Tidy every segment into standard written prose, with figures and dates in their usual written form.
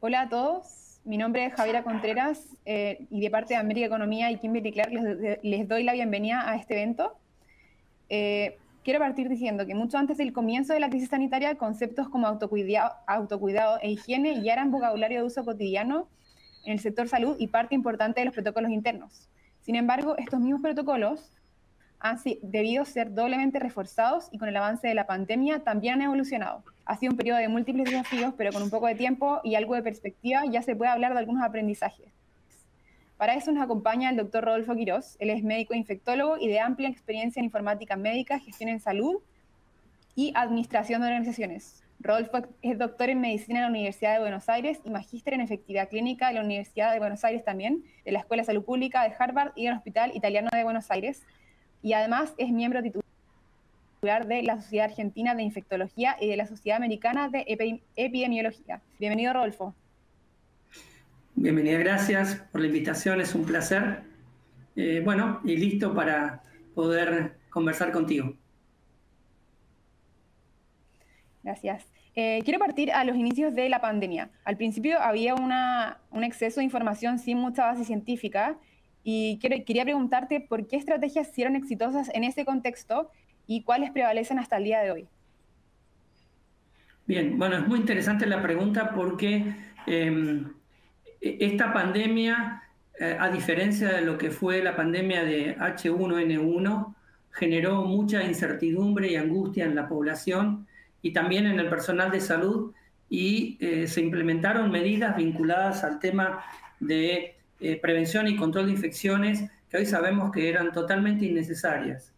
Hola a todos, mi nombre es Javiera Contreras y de parte de América Economía y Kimberly Clark les doy la bienvenida a este evento. Quiero partir diciendo que mucho antes del comienzo de la crisis sanitaria, conceptos como autocuidado e higiene ya eran vocabulario de uso cotidiano en el sector salud y parte importante de los protocolos internos. Sin embargo, estos mismos protocolos han debido ser doblemente reforzados y con el avance de la pandemia también han evolucionado. Ha sido un periodo de múltiples desafíos, pero con un poco de tiempo y algo de perspectiva ya se puede hablar de algunos aprendizajes. Para eso nos acompaña el doctor Rodolfo Quirós. Él es médico infectólogo y de amplia experiencia en informática médica, gestión en salud y administración de organizaciones. Rodolfo es doctor en medicina en la Universidad de Buenos Aires y magíster en efectividad clínica de la Universidad de Buenos Aires también, de la Escuela de Salud Pública de Harvard y del Hospital Italiano de Buenos Aires. Y además es miembro titular de la Sociedad Argentina de Infectología y de la Sociedad Americana de Epidemiología. Bienvenido, Rodolfo. Bienvenida, gracias por la invitación, es un placer. Bueno, y listo para poder conversar contigo. Gracias. Quiero partir a los inicios de la pandemia. Al principio había un exceso de información sin mucha base científica y quería preguntarte por qué estrategias fueron exitosas en ese contexto y cuáles prevalecen hasta el día de hoy. Bien, bueno, es muy interesante la pregunta porque esta pandemia, a diferencia de lo que fue la pandemia de H1N1, generó mucha incertidumbre y angustia en la población y también en el personal de salud y se implementaron medidas vinculadas al tema de prevención y control de infecciones que hoy sabemos que eran totalmente innecesarias.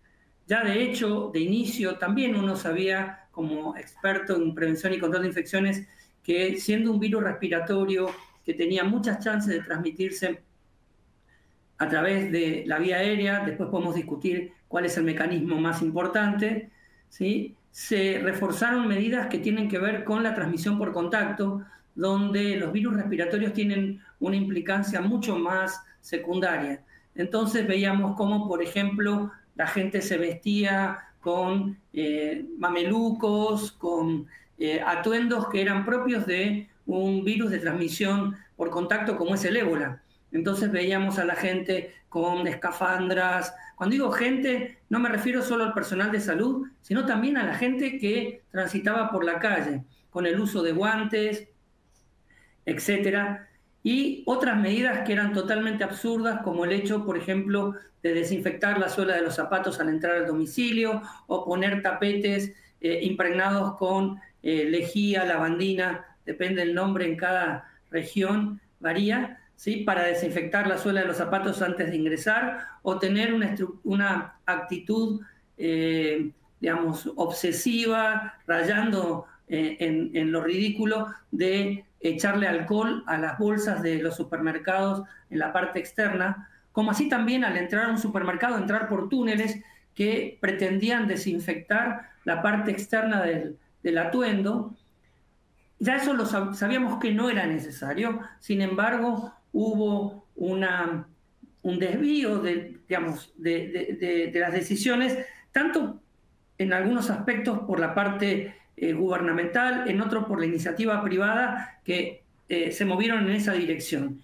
Ya de hecho, de inicio, también uno sabía, como experto en prevención y control de infecciones, que siendo un virus respiratorio que tenía muchas chances de transmitirse a través de la vía aérea, después podemos discutir cuál es el mecanismo más importante, ¿sí? Se reforzaron medidas que tienen que ver con la transmisión por contacto, donde los virus respiratorios tienen una implicancia mucho más secundaria. Entonces veíamos cómo, por ejemplo, la gente se vestía con mamelucos, con atuendos que eran propios de un virus de transmisión por contacto como es el ébola. Entonces veíamos a la gente con escafandras. Cuando digo gente, no me refiero solo al personal de salud, sino también a la gente que transitaba por la calle, con el uso de guantes, etcétera. Y otras medidas que eran totalmente absurdas, como el hecho, por ejemplo, de desinfectar la suela de los zapatos al entrar al domicilio o poner tapetes impregnados con lejía, lavandina, depende del nombre en cada región, varía, ¿sí? Para desinfectar la suela de los zapatos antes de ingresar o tener una actitud, digamos, obsesiva, rayando en lo ridículo de echarle alcohol a las bolsas de los supermercados en la parte externa, como así también al entrar a un supermercado, entrar por túneles que pretendían desinfectar la parte externa del atuendo. Ya eso lo sabíamos que no era necesario, sin embargo, hubo un desvío digamos, de las decisiones, tanto en algunos aspectos por la parte gubernamental, en otros por la iniciativa privada, que se movieron en esa dirección.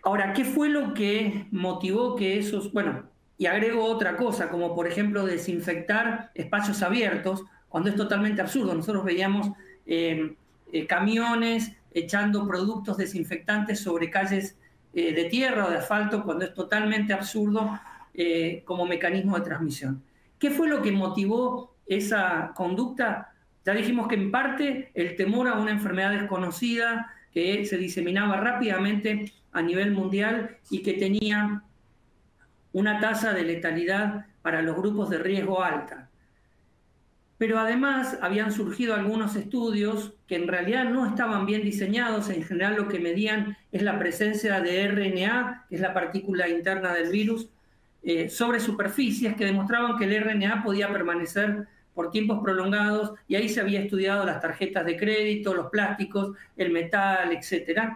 Ahora, ¿qué fue lo que motivó que esos, bueno, y agrego otra cosa, como por ejemplo desinfectar espacios abiertos, cuando es totalmente absurdo? Nosotros veíamos camiones echando productos desinfectantes sobre calles de tierra o de asfalto, cuando es totalmente absurdo como mecanismo de transmisión. ¿Qué fue lo que motivó esa conducta? Ya dijimos que en parte el temor a una enfermedad desconocida que se diseminaba rápidamente a nivel mundial y que tenía una tasa de letalidad para los grupos de riesgo alta. Pero además habían surgido algunos estudios que en realidad no estaban bien diseñados. En general lo que medían es la presencia de RNA, que es la partícula interna del virus, sobre superficies que demostraban que el RNA podía permanecer por tiempos prolongados, y ahí se había estudiado las tarjetas de crédito, los plásticos, el metal, etc.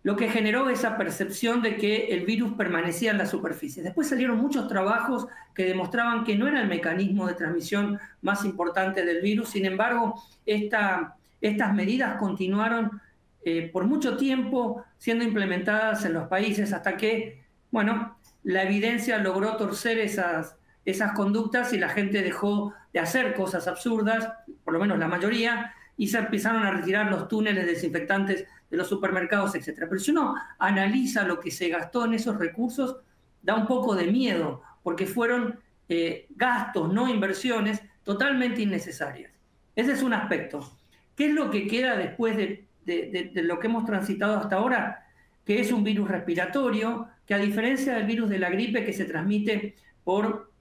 Lo que generó esa percepción de que el virus permanecía en la superficie. Después salieron muchos trabajos que demostraban que no era el mecanismo de transmisión más importante del virus. Sin embargo, esta estas medidas continuaron por mucho tiempo siendo implementadas en los países hasta que, bueno, la evidencia logró torcer esas conductas y la gente dejó de hacer cosas absurdas, por lo menos la mayoría, y se empezaron a retirar los túneles desinfectantes de los supermercados, etc. Pero si uno analiza lo que se gastó en esos recursos, da un poco de miedo, porque fueron gastos, no inversiones, totalmente innecesarias. Ese es un aspecto. ¿Qué es lo que queda después de lo que hemos transitado hasta ahora? Que es un virus respiratorio, que a diferencia del virus de la gripe que se transmite por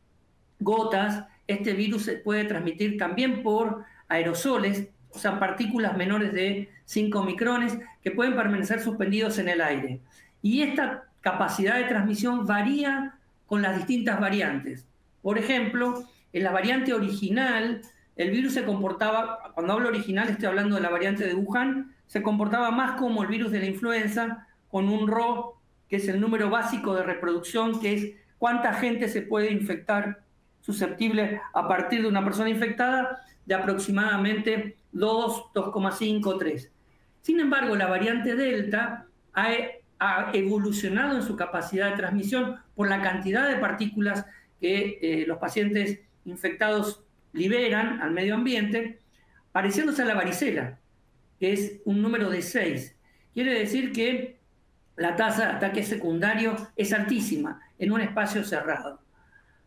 gotas, este virus se puede transmitir también por aerosoles, o sea, partículas menores de 5 micrones que pueden permanecer suspendidos en el aire. Y esta capacidad de transmisión varía con las distintas variantes. Por ejemplo, en la variante original, el virus se comportaba, cuando hablo original estoy hablando de la variante de Wuhan, se comportaba más como el virus de la influenza, con un RO, que es el número básico de reproducción, que es cuánta gente se puede infectar susceptible a partir de una persona infectada, de aproximadamente 2, 2,5, 3. Sin embargo, la variante Delta ha evolucionado en su capacidad de transmisión por la cantidad de partículas que los pacientes infectados liberan al medio ambiente, pareciéndose a la varicela, que es un número de 6. Quiere decir que la tasa de ataque secundario es altísima en un espacio cerrado.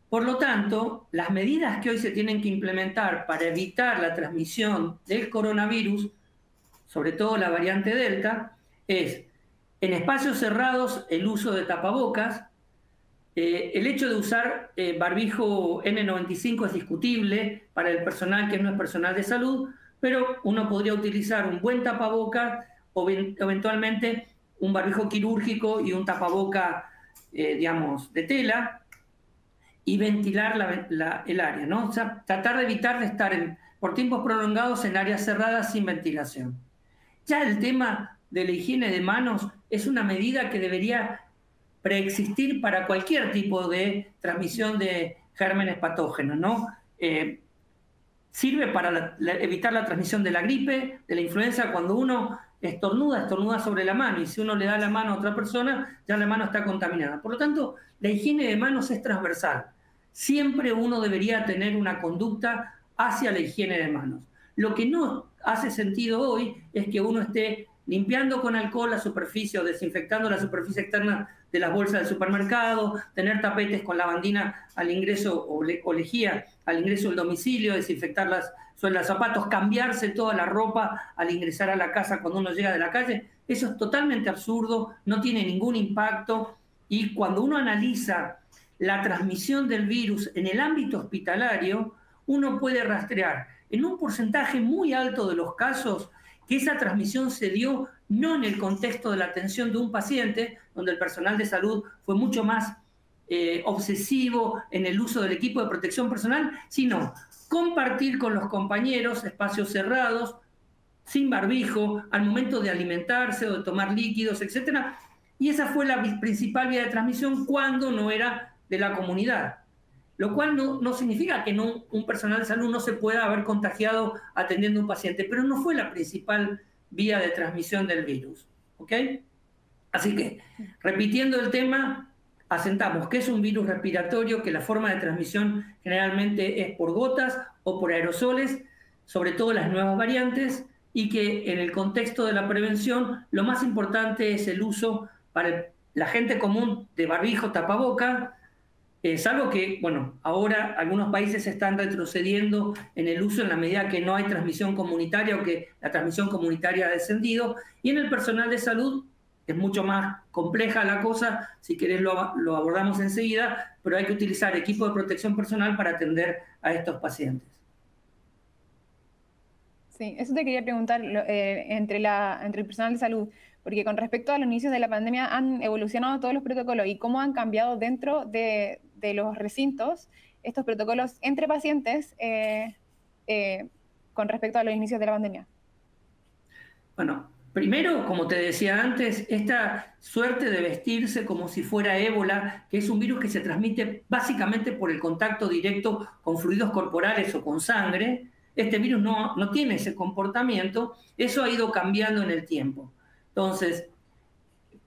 Por lo tanto, las medidas que hoy se tienen que implementar para evitar la transmisión del coronavirus, sobre todo la variante Delta, es en espacios cerrados el uso de tapabocas. El hecho de usar barbijo N95 es discutible para el personal que no es personal de salud, pero uno podría utilizar un buen tapabocas o eventualmente un barbijo quirúrgico y un tapaboca, digamos, de tela, y ventilar el área, ¿no? O sea, tratar de evitar de estar por tiempos prolongados en áreas cerradas sin ventilación. Ya el tema de la higiene de manos es una medida que debería preexistir para cualquier tipo de transmisión de gérmenes patógenos, ¿no? Sirve para evitar la transmisión de la gripe, de la influenza. Cuando uno estornuda sobre la mano, y si uno le da la mano a otra persona, ya la mano está contaminada. Por lo tanto, la higiene de manos es transversal. Siempre uno debería tener una conducta hacia la higiene de manos. Lo que no hace sentido hoy es que uno esté limpiando con alcohol la superficie o desinfectando la superficie externa de las bolsas del supermercado, tener tapetes con lavandina al ingreso o lejía al ingreso del domicilio, desinfectar las suelas de zapatos, cambiarse toda la ropa al ingresar a la casa cuando uno llega de la calle. Eso es totalmente absurdo, no tiene ningún impacto, y cuando uno analiza la transmisión del virus en el ámbito hospitalario, uno puede rastrear en un porcentaje muy alto de los casos que esa transmisión se dio no en el contexto de la atención de un paciente, donde el personal de salud fue mucho más obsesivo en el uso del equipo de protección personal, sino compartir con los compañeros espacios cerrados, sin barbijo, al momento de alimentarse o de tomar líquidos, etc. Y esa fue la principal vía de transmisión cuando no era de la comunidad. Lo cual no significa que un personal de salud no se pueda haber contagiado atendiendo a un paciente, pero no fue la principal vía de transmisión del virus. ¿Ok? Así que, repitiendo el tema, asentamos que es un virus respiratorio, que la forma de transmisión generalmente es por gotas o por aerosoles, sobre todo las nuevas variantes, y que en el contexto de la prevención lo más importante es el uso para la gente común de barbijo, tapaboca, salvo que, bueno, ahora algunos países están retrocediendo en el uso en la medida que no hay transmisión comunitaria o que la transmisión comunitaria ha descendido, y en el personal de salud es mucho más compleja la cosa. Si querés lo abordamos enseguida, pero hay que utilizar equipo de protección personal para atender a estos pacientes. Sí, eso te quería preguntar entre el personal de salud, porque con respecto a los inicios de la pandemia han evolucionado todos los protocolos y cómo han cambiado dentro de los recintos estos protocolos entre pacientes con respecto a los inicios de la pandemia. Bueno, primero, como te decía antes, esta suerte de vestirse como si fuera ébola, que es un virus que se transmite básicamente por el contacto directo con fluidos corporales o con sangre, este virus no tiene ese comportamiento, eso ha ido cambiando en el tiempo. Entonces,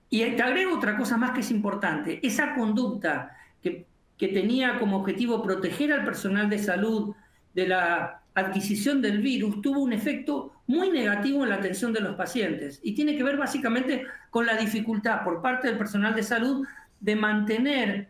y te agrego otra cosa más que es importante, esa conducta que tenía como objetivo proteger al personal de salud de la adquisición del virus tuvo un efecto muy negativo en la atención de los pacientes y tiene que ver básicamente con la dificultad por parte del personal de salud de mantener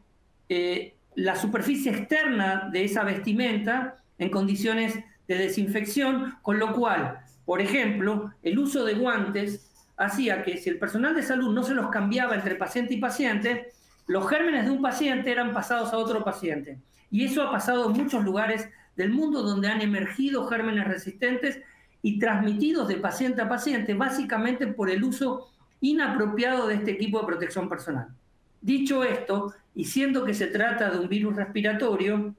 la superficie externa de esa vestimenta en condiciones de desinfección, con lo cual, por ejemplo, el uso de guantes hacía que si el personal de salud no se los cambiaba entre paciente y paciente, los gérmenes de un paciente eran pasados a otro paciente. Y eso ha pasado en muchos lugares del mundo donde han emergido gérmenes resistentes y transmitidos de paciente a paciente, básicamente por el uso inapropiado de este equipo de protección personal. Dicho esto, y siendo que se trata de un virus respiratorio,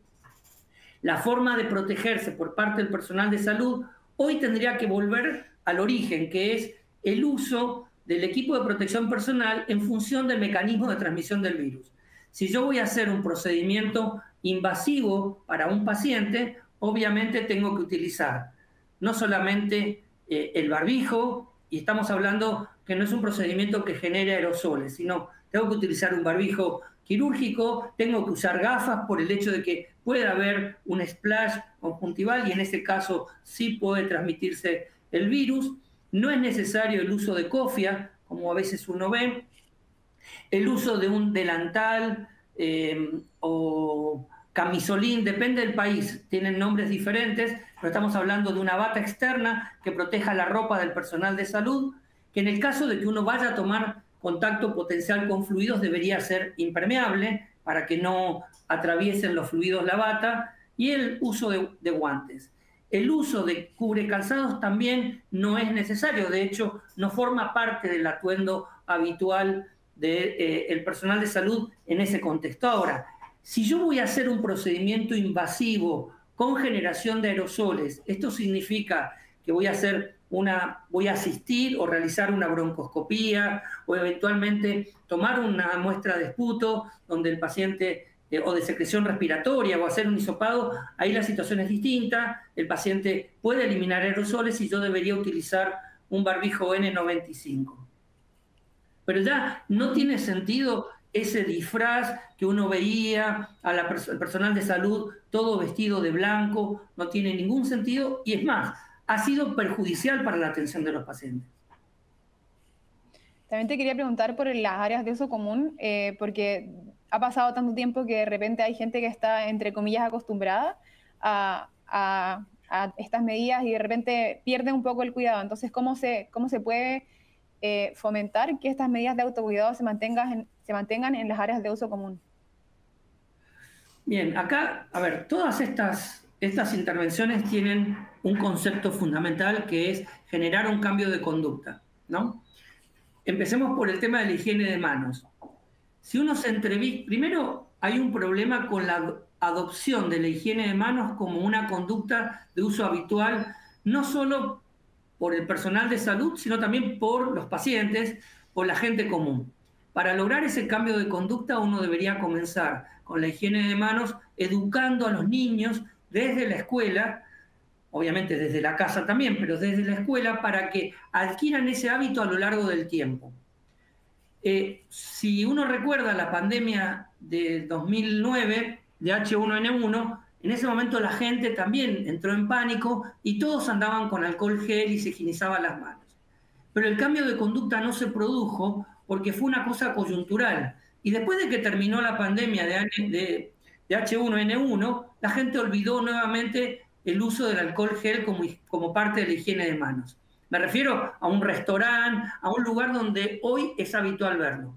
la forma de protegerse por parte del personal de salud hoy tendría que volver al origen, que es el uso del equipo de protección personal en función del mecanismo de transmisión del virus. Si yo voy a hacer un procedimiento invasivo para un paciente, obviamente tengo que utilizar no solamente el barbijo, y estamos hablando que no es un procedimiento que genere aerosoles, sino tengo que utilizar un barbijo quirúrgico, tengo que usar gafas por el hecho de que puede haber un splash conjuntival y en ese caso sí puede transmitirse el virus. No es necesario el uso de cofia, como a veces uno ve, el uso de un delantal o camisolín, depende del país, tienen nombres diferentes, pero estamos hablando de una bata externa que proteja la ropa del personal de salud, que en el caso de que uno vaya a tomar contacto potencial con fluidos debería ser impermeable para que no atraviesen los fluidos la bata, y el uso de guantes. El uso de cubrecalzados también no es necesario, de hecho no forma parte del atuendo habitual del personal de salud en ese contexto. Ahora, si yo voy a hacer un procedimiento invasivo con generación de aerosoles, esto significa que voy a asistir o realizar una broncoscopía o eventualmente tomar una muestra de esputo donde el paciente o de secreción respiratoria o hacer un hisopado, ahí la situación es distinta, el paciente puede eliminar aerosoles y yo debería utilizar un barbijo N95. Pero ya no tiene sentido ese disfraz que uno veía al personal de salud todo vestido de blanco, no tiene ningún sentido y es más, ha sido perjudicial para la atención de los pacientes. También te quería preguntar por las áreas de uso común, porque ha pasado tanto tiempo que de repente hay gente que está, entre comillas, acostumbrada a estas medidas y de repente pierde un poco el cuidado. Entonces, ¿cómo se puede fomentar que estas medidas de autocuidado se mantengan en las áreas de uso común? Bien, acá, a ver, todas estas intervenciones tienen un concepto fundamental que es generar un cambio de conducta, ¿no? Empecemos por el tema de la higiene de manos. Si uno se entrevista, primero hay un problema con la adopción de la higiene de manos como una conducta de uso habitual, no solo por el personal de salud, sino también por los pacientes, por la gente común. Para lograr ese cambio de conducta uno debería comenzar con la higiene de manos, educando a los niños desde la escuela, obviamente desde la casa también, pero desde la escuela para que adquieran ese hábito a lo largo del tiempo. Si uno recuerda la pandemia de 2009 de H1N1, en ese momento la gente también entró en pánico y todos andaban con alcohol gel y se higienizaban las manos. Pero el cambio de conducta no se produjo porque fue una cosa coyuntural. Y después de que terminó la pandemia de H1N1, la gente olvidó nuevamente el uso del alcohol gel como parte de la higiene de manos. Me refiero a un restaurante, a un lugar donde hoy es habitual verlo.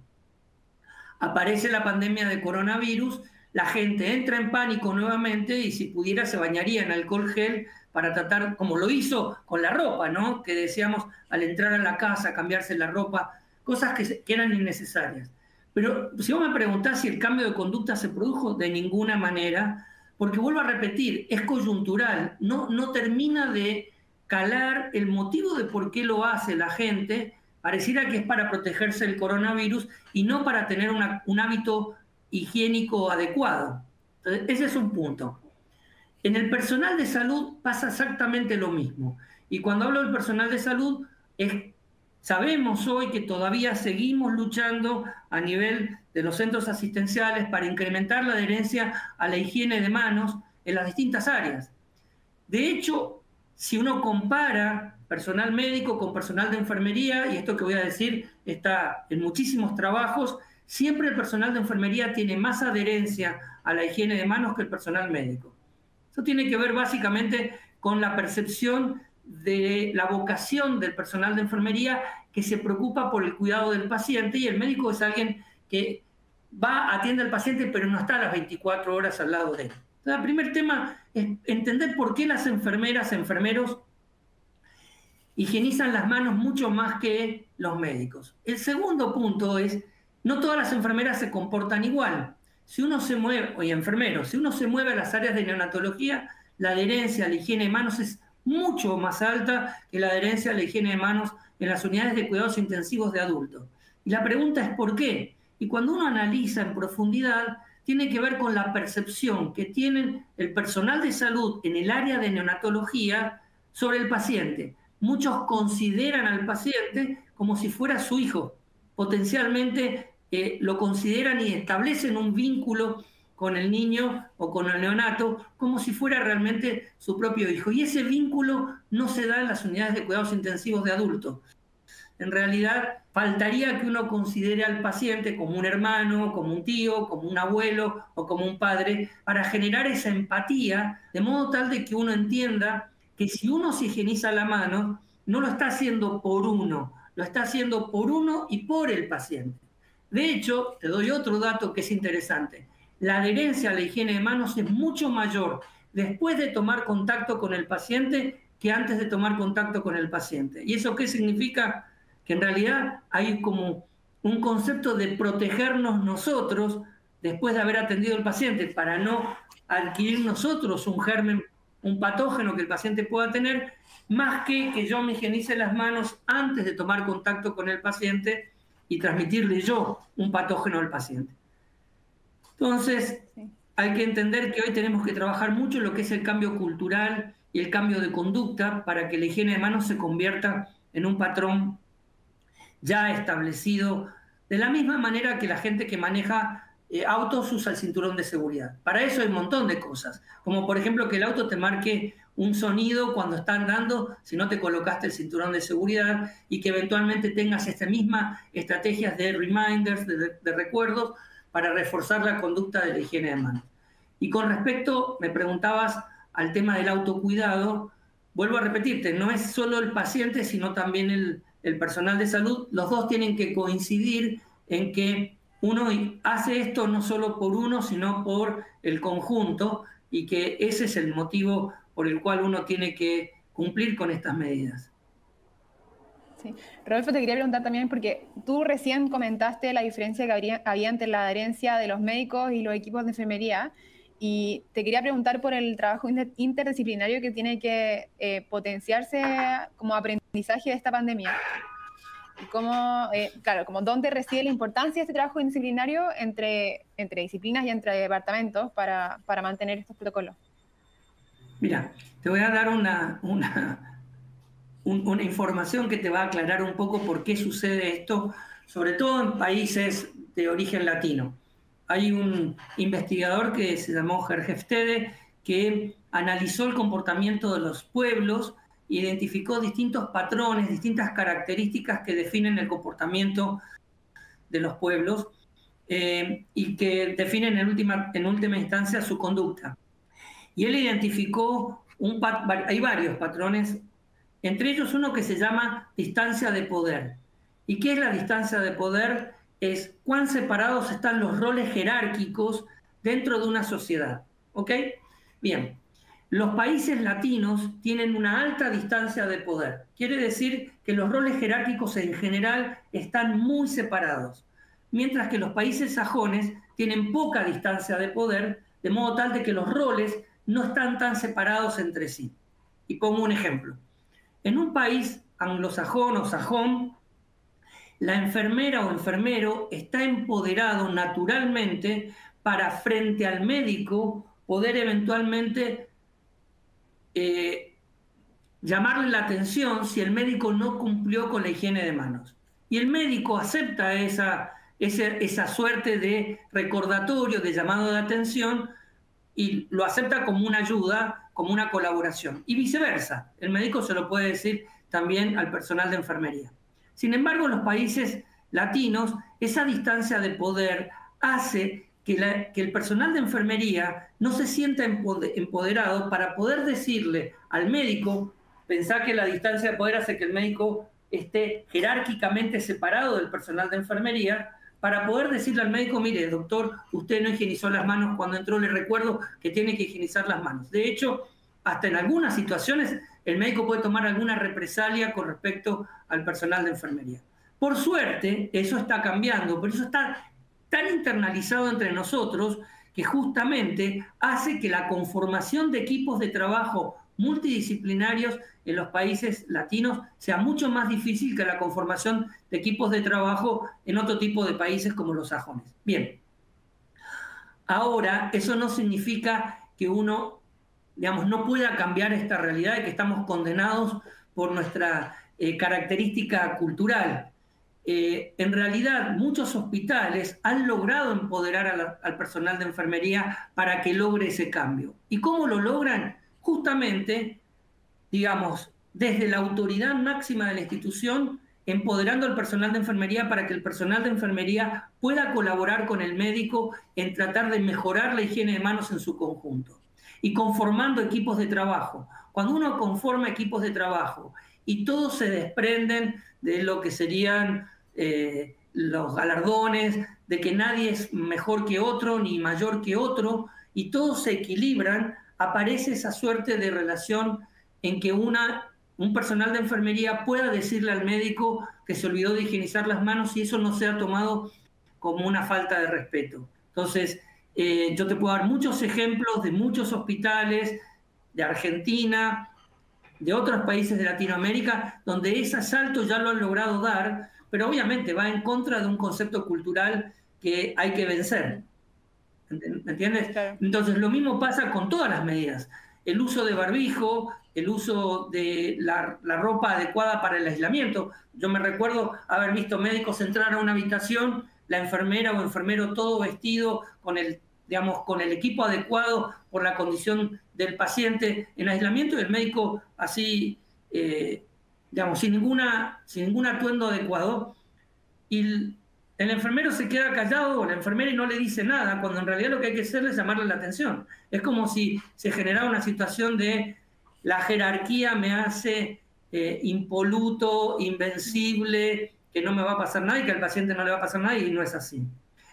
Aparece la pandemia de coronavirus, la gente entra en pánico nuevamente y si pudiera se bañaría en alcohol gel para tratar, como lo hizo con la ropa, ¿no? Que decíamos al entrar a la casa, cambiarse la ropa, cosas que eran innecesarias. Pero si vos me preguntás si el cambio de conducta se produjo, de ninguna manera, porque vuelvo a repetir, es coyuntural, no termina de calar el motivo de por qué lo hace la gente, pareciera que es para protegerse del coronavirus y no para tener un hábito higiénico adecuado. Entonces, ese es un punto. En el personal de salud pasa exactamente lo mismo. Y cuando hablo del personal de salud, sabemos hoy que todavía seguimos luchando a nivel de los centros asistenciales para incrementar la adherencia a la higiene de manos en las distintas áreas. De hecho, si uno compara personal médico con personal de enfermería, y esto que voy a decir está en muchísimos trabajos, siempre el personal de enfermería tiene más adherencia a la higiene de manos que el personal médico. Eso tiene que ver básicamente con la percepción de la vocación del personal de enfermería que se preocupa por el cuidado del paciente, y el médico es alguien que va, atiende al paciente, pero no está las 24 horas al lado de él. Entonces, el primer tema es entender por qué las enfermeras, enfermeros higienizan las manos mucho más que los médicos. El segundo punto es, no todas las enfermeras se comportan igual. Si uno se mueve, oye, enfermeros, si uno se mueve a las áreas de neonatología, la adherencia a la higiene de manos es mucho más alta que la adherencia a la higiene de manos en las unidades de cuidados intensivos de adultos. Y la pregunta es ¿por qué? Y cuando uno analiza en profundidad, tiene que ver con la percepción que tienen el personal de salud en el área de neonatología sobre el paciente. Muchos consideran al paciente como si fuera su hijo. Potencialmente lo consideran y establecen un vínculo con el niño o con el neonato como si fuera realmente su propio hijo. Y ese vínculo no se da en las unidades de cuidados intensivos de adultos. En realidad, faltaría que uno considere al paciente como un hermano, como un tío, como un abuelo o como un padre, para generar esa empatía, de modo tal de que uno entienda que si uno se higieniza la mano, no lo está haciendo por uno, lo está haciendo por uno y por el paciente. De hecho, te doy otro dato que es interesante. La adherencia a la higiene de manos es mucho mayor después de tomar contacto con el paciente que antes de tomar contacto con el paciente. ¿Y eso qué significa? Que en realidad hay como un concepto de protegernos nosotros después de haber atendido al paciente para no adquirir nosotros un germen, un patógeno que el paciente pueda tener, más que yo me higienice las manos antes de tomar contacto con el paciente y transmitirle yo un patógeno al paciente. Entonces, hay que entender que hoy tenemos que trabajar mucho en lo que es el cambio cultural y el cambio de conducta para que la higiene de manos se convierta en un patrón ya establecido, de la misma manera que la gente que maneja autos usa el cinturón de seguridad. Para eso hay un montón de cosas, como por ejemplo que el auto te marque un sonido cuando está andando si no te colocaste el cinturón de seguridad, y que eventualmente tengas estas mismas estrategias de reminders, de recuerdos, para reforzar la conducta de la higiene de manos. Y con respecto, me preguntabas al tema del autocuidado, vuelvo a repetirte, no es solo el paciente, sino también el personal de salud. Los dos tienen que coincidir en que uno hace esto no solo por uno, sino por el conjunto, y que ese es el motivo por el cual uno tiene que cumplir con estas medidas. Sí. Rodolfo, te quería preguntar también, porque tú recién comentaste la diferencia que había entre la adherencia de los médicos y los equipos de enfermería, y te quería preguntar por el trabajo interdisciplinario que tiene que potenciarse como aprendizaje de esta pandemia. Y cómo, claro, como dónde reside la importancia de este trabajo disciplinario entre disciplinas y entre departamentos para mantener estos protocolos. Mira, te voy a dar una información que te va a aclarar un poco por qué sucede esto, sobre todo en países de origen latino. Hay un investigador que se llamó Gergefstede que analizó el comportamiento de los pueblos, identificó distintos patrones, distintas características que definen el comportamiento de los pueblos y que definen en última instancia su conducta. Y él identificó, hay varios patrones, entre ellos uno que se llama distancia de poder. ¿Y qué es la distancia de poder? Es cuán separados están los roles jerárquicos dentro de una sociedad. ¿Ok? Bien. Los países latinos tienen una alta distancia de poder. Quiere decir que los roles jerárquicos en general están muy separados, mientras que los países sajones tienen poca distancia de poder, de modo tal de que los roles no están tan separados entre sí. Y pongo un ejemplo. En un país anglosajón o sajón, la enfermera o enfermero está empoderado naturalmente para, frente al médico, poder eventualmente llamarle la atención si el médico no cumplió con la higiene de manos. Y el médico acepta esa suerte de recordatorio, de llamado de atención, y lo acepta como una ayuda, como una colaboración. Y viceversa, el médico se lo puede decir también al personal de enfermería. Sin embargo, en los países latinos, esa distancia de poder hace que el personal de enfermería no se sienta empoderado para poder decirle al médico. Pensá que la distancia de poder hace que el médico esté jerárquicamente separado del personal de enfermería, para poder decirle al médico: mire, doctor, usted no higienizó las manos cuando entró, le recuerdo que tiene que higienizar las manos. De hecho, hasta en algunas situaciones el médico puede tomar alguna represalia con respecto al personal de enfermería. Por suerte, eso está cambiando, pero eso está tan internalizado entre nosotros que justamente hace que la conformación de equipos de trabajo multidisciplinarios en los países latinos sea mucho más difícil que la conformación de equipos de trabajo en otro tipo de países como los sajones. Bien, ahora eso no significa que uno, digamos, no pueda cambiar esta realidad de que estamos condenados por nuestra característica cultural. En realidad, muchos hospitales han logrado empoderar al personal de enfermería para que logre ese cambio. ¿Y cómo lo logran? Justamente, digamos, desde la autoridad máxima de la institución, empoderando al personal de enfermería para que el personal de enfermería pueda colaborar con el médico en tratar de mejorar la higiene de manos en su conjunto. Y conformando equipos de trabajo. Cuando uno conforma equipos de trabajo y todos se desprenden de lo que serían los galardones, de que nadie es mejor que otro ni mayor que otro, y todos se equilibran, aparece esa suerte de relación en que un personal de enfermería pueda decirle al médico que se olvidó de higienizar las manos y eso no sea tomado como una falta de respeto. Entonces, yo te puedo dar muchos ejemplos de muchos hospitales de Argentina, de otros países de Latinoamérica, donde ese salto ya lo han logrado dar, pero obviamente va en contra de un concepto cultural que hay que vencer. ¿Me entiendes? Claro. Entonces, lo mismo pasa con todas las medidas. El uso de barbijo, el uso de la ropa adecuada para el aislamiento. Yo me recuerdo haber visto médicos entrar a una habitación, la enfermera o enfermero todo vestido con el equipo adecuado por la condición del paciente en aislamiento, y el médico así, sin ningún atuendo adecuado. Y el enfermero se queda callado, o la enfermera, y no le dice nada, cuando en realidad lo que hay que hacer es llamarle la atención. Es como si se generara una situación de la jerarquía me hace impoluto, invencible, que no me va a pasar nada y que al paciente no le va a pasar nada, y no es así.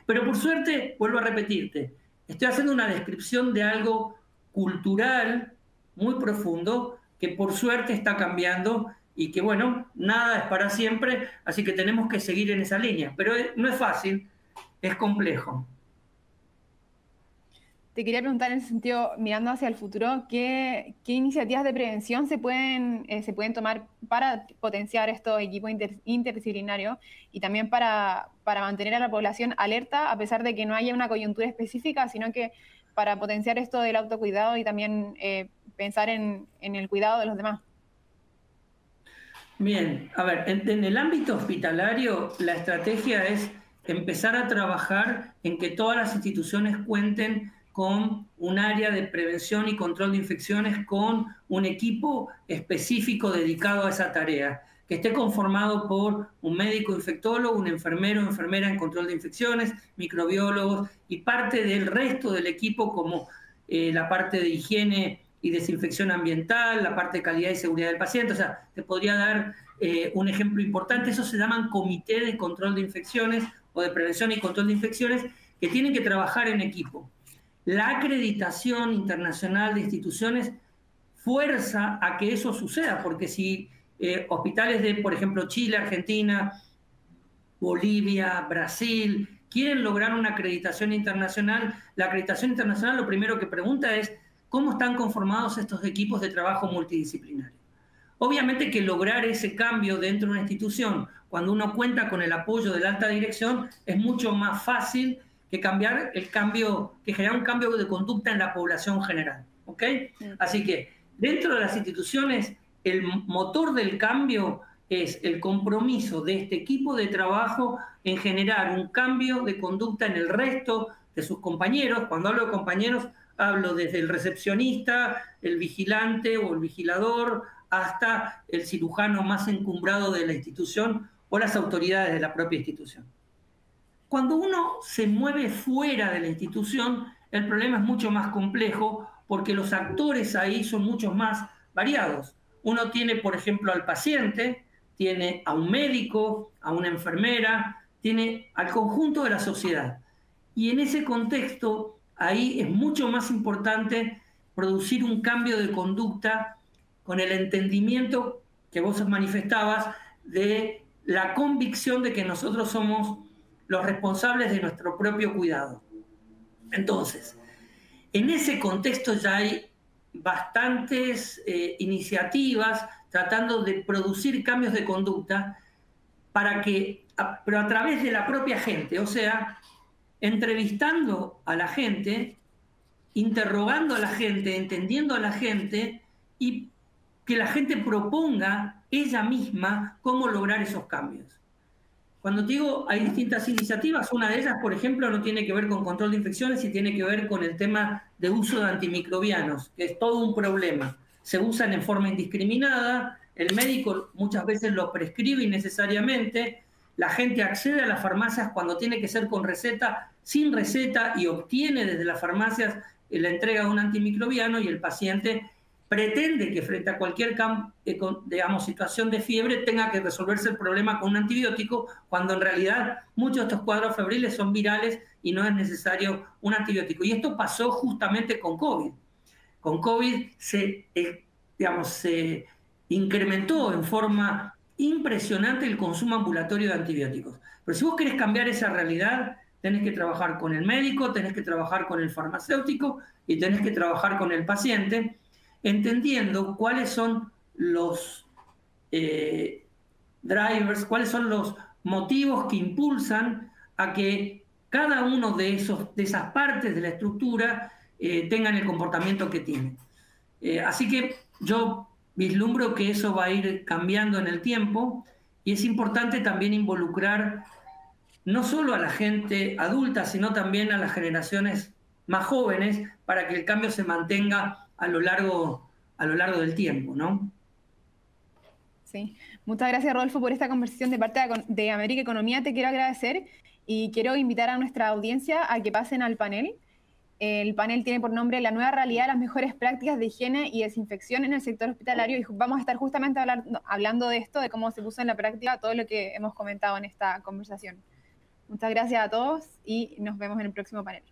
Pero por suerte, vuelvo a repetirte, estoy haciendo una descripción de algo cultural muy profundo que por suerte está cambiando y que, bueno, nada es para siempre, así que tenemos que seguir en esa línea. Pero no es fácil, es complejo. Te quería preguntar en ese sentido, mirando hacia el futuro, ¿qué iniciativas de prevención se pueden tomar para potenciar estos equipos interdisciplinarios y también para mantener a la población alerta a pesar de que no haya una coyuntura específica, sino que para potenciar esto del autocuidado y también pensar en el cuidado de los demás? Bien, a ver, en el ámbito hospitalario, la estrategia es empezar a trabajar en que todas las instituciones cuenten con un área de prevención y control de infecciones, con un equipo específico dedicado a esa tarea, que esté conformado por un médico infectólogo, un enfermero o enfermera en control de infecciones, microbiólogos y parte del resto del equipo como la parte de higiene y desinfección ambiental, la parte de calidad y seguridad del paciente. O sea, te podría dar un ejemplo importante. Eso se llaman comité de control de infecciones o de prevención y control de infecciones, que tienen que trabajar en equipo. La acreditación internacional de instituciones fuerza a que eso suceda, porque si hospitales de, por ejemplo, Chile, Argentina, Bolivia, Brasil, quieren lograr una acreditación internacional, la acreditación internacional lo primero que pregunta es cómo están conformados estos equipos de trabajo multidisciplinario. Obviamente que lograr ese cambio dentro de una institución, cuando uno cuenta con el apoyo de la alta dirección, es mucho más fácil que generar un cambio de conducta en la población general. ¿Ok? Así que dentro de las instituciones, el motor del cambio es el compromiso de este equipo de trabajo en generar un cambio de conducta en el resto de sus compañeros. Cuando hablo de compañeros, hablo desde el recepcionista, el vigilante o el vigilador, hasta el cirujano más encumbrado de la institución o las autoridades de la propia institución. Cuando uno se mueve fuera de la institución, el problema es mucho más complejo porque los actores ahí son muchos más variados. Uno tiene, por ejemplo, al paciente, tiene a un médico, a una enfermera, tiene al conjunto de la sociedad. Y en ese contexto, ahí es mucho más importante producir un cambio de conducta con el entendimiento que vos manifestabas de la convicción de que nosotros somos los responsables de nuestro propio cuidado. Entonces, en ese contexto ya hay bastantes iniciativas tratando de producir cambios de conducta pero a través de la propia gente, o sea, entrevistando a la gente, interrogando a la gente, entendiendo a la gente y que la gente proponga ella misma cómo lograr esos cambios. Cuando te digo hay distintas iniciativas, una de ellas, por ejemplo, no tiene que ver con control de infecciones y tiene que ver con el tema de uso de antimicrobianos, que es todo un problema. Se usan en forma indiscriminada, el médico muchas veces lo prescribe innecesariamente, la gente accede a las farmacias cuando tiene que ser con receta, sin receta, y obtiene desde las farmacias la entrega de un antimicrobiano, y el paciente pretende que frente a cualquier situación de fiebre tenga que resolverse el problema con un antibiótico, cuando en realidad muchos de estos cuadros febriles son virales y no es necesario un antibiótico. Y esto pasó justamente con COVID. Con COVID se incrementó en forma impresionante el consumo ambulatorio de antibióticos. Pero si vos querés cambiar esa realidad, tenés que trabajar con el médico, tenés que trabajar con el farmacéutico y tenés que trabajar con el paciente, entendiendo cuáles son los drivers, cuáles son los motivos que impulsan a que cada uno de esas partes de la estructura tengan el comportamiento que tienen. Así que yo vislumbro que eso va a ir cambiando en el tiempo, y es importante también involucrar no solo a la gente adulta, sino también a las generaciones más jóvenes para que el cambio se mantenga a lo largo del tiempo, ¿no? Sí. Muchas gracias, Rodolfo, por esta conversación de parte de América Economía. Te quiero agradecer y quiero invitar a nuestra audiencia a que pasen al panel. El panel tiene por nombre La nueva realidad, las mejores prácticas de higiene y desinfección en el sector hospitalario, y vamos a estar justamente hablando de esto, de cómo se puso en la práctica todo lo que hemos comentado en esta conversación. Muchas gracias a todos y nos vemos en el próximo panel.